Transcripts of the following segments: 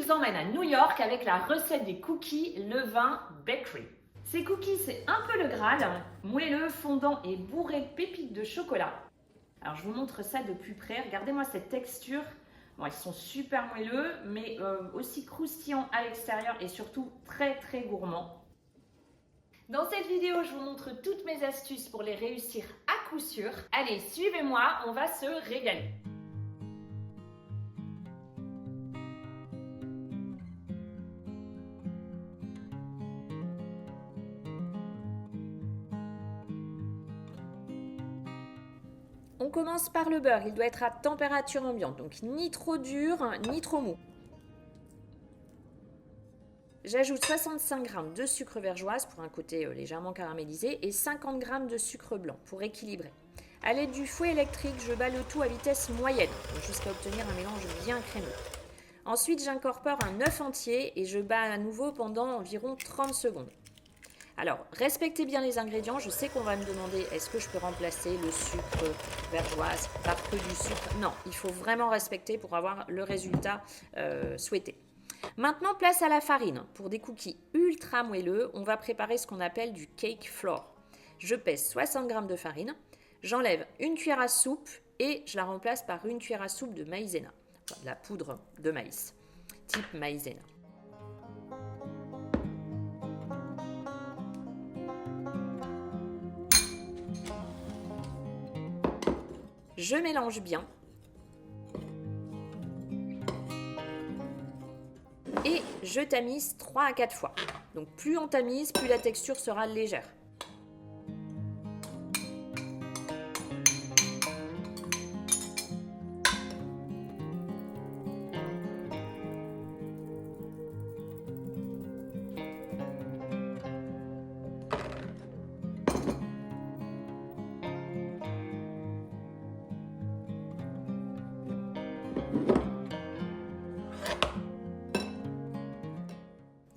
vous emmène à New York avec la recette des cookies levain bakery. Ces cookies, c'est un peu le Graal, moelleux, fondant et bourré de pépites de chocolat. Alors je vous montre ça de plus près, regardez-moi cette texture. Bon, ils sont super moelleux, mais aussi croustillants à l'extérieur et surtout très très gourmands. Dans cette vidéo, je vous montre toutes mes astuces pour les réussir à coup sûr. Allez, suivez-moi, on va se régaler. On commence par le beurre, il doit être à température ambiante, donc ni trop dur, ni trop mou. J'ajoute 65 g de sucre vergeoise pour un côté légèrement caramélisé et 50 g de sucre blanc pour équilibrer. A l'aide du fouet électrique, je bats le tout à vitesse moyenne jusqu'à obtenir un mélange bien crémeux. Ensuite, j'incorpore un œuf entier et je bats à nouveau pendant environ 30 secondes. Alors, respectez bien les ingrédients. Je sais qu'on va me demander, est-ce que je peux remplacer le sucre vergeoise par que du sucre? Non, il faut vraiment respecter pour avoir le résultat souhaité. Maintenant, place à la farine. Pour des cookies ultra moelleux, on va préparer ce qu'on appelle du cake flour. Je pèse 60 g de farine, j'enlève une cuillère à soupe et je la remplace par une cuillère à soupe de maïzena, enfin, de la poudre de maïs, type maïzena. Je mélange bien. Et je tamise 3 à 4 fois. Donc plus on tamise, plus la texture sera légère.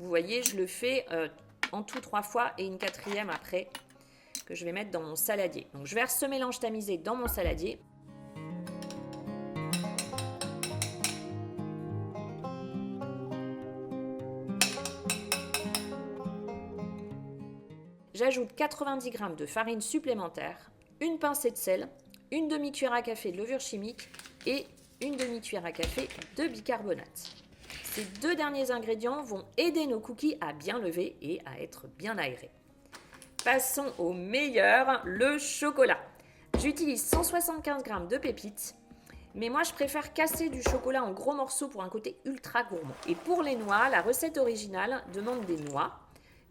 Vous voyez, je le fais en tout 3 fois et une 4e après que je vais mettre dans mon saladier. Donc je verse ce mélange tamisé dans mon saladier. J'ajoute 90 g de farine supplémentaire, une pincée de sel, une demi-cuillère à café de levure chimique et une demi-cuillère à café de bicarbonate. Ces 2 derniers ingrédients vont aider nos cookies à bien lever et à être bien aérés. Passons au meilleur, le chocolat. J'utilise 175 g de pépites, mais moi je préfère casser du chocolat en gros morceaux pour un côté ultra gourmand. Et pour les noix, la recette originale demande des noix,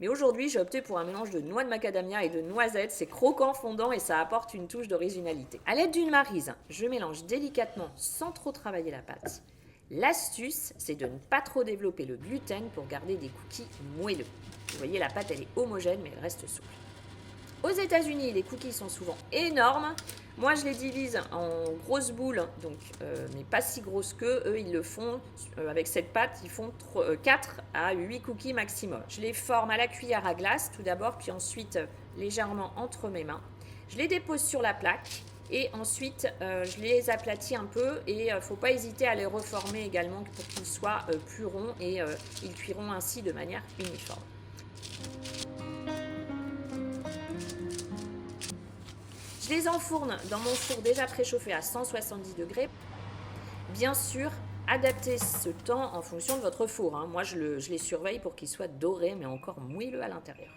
mais aujourd'hui j'ai opté pour un mélange de noix de macadamia et de noisettes. C'est croquant, fondant et ça apporte une touche d'originalité. À l'aide d'une maryse, je mélange délicatement sans trop travailler la pâte. L'astuce, c'est de ne pas trop développer le gluten pour garder des cookies moelleux. Vous voyez, la pâte, elle est homogène, mais elle reste souple. Aux États-Unis, les cookies sont souvent énormes. Moi, je les divise en grosses boules, donc, mais pas si grosses qu'eux. Eux, ils le font avec cette pâte, ils font 4 à 8 cookies maximum. Je les forme à la cuillère à glace tout d'abord, puis ensuite légèrement entre mes mains. Je les dépose sur la plaque. Et ensuite, je les aplatis un peu et il ne faut pas hésiter à les reformer également pour qu'ils soient plus ronds et ils cuiront ainsi de manière uniforme. Je les enfourne dans mon four déjà préchauffé à 170 degrés. Bien sûr, adaptez ce temps en fonction de votre four. Moi, je les surveille pour qu'ils soient dorés mais encore moelleux à l'intérieur.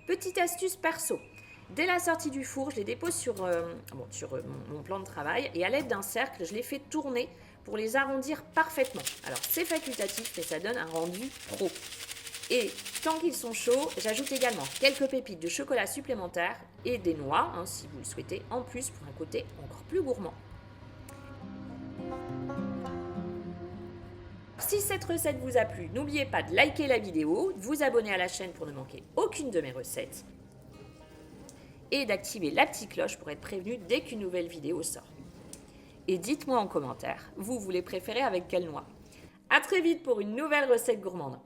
Petite astuce perso. Dès la sortie du four, je les dépose sur mon plan de travail et à l'aide d'un cercle, je les fais tourner pour les arrondir parfaitement. Alors c'est facultatif, mais ça donne un rendu pro. Et tant qu'ils sont chauds, j'ajoute également quelques pépites de chocolat supplémentaires et des noix, si vous le souhaitez, en plus pour un côté encore plus gourmand. Si cette recette vous a plu, n'oubliez pas de liker la vidéo, de vous abonner à la chaîne pour ne manquer aucune de mes recettes et d'activer la petite cloche pour être prévenu dès qu'une nouvelle vidéo sort. Et dites-moi en commentaire, vous les préférez avec quelle noix? À très vite pour une nouvelle recette gourmande.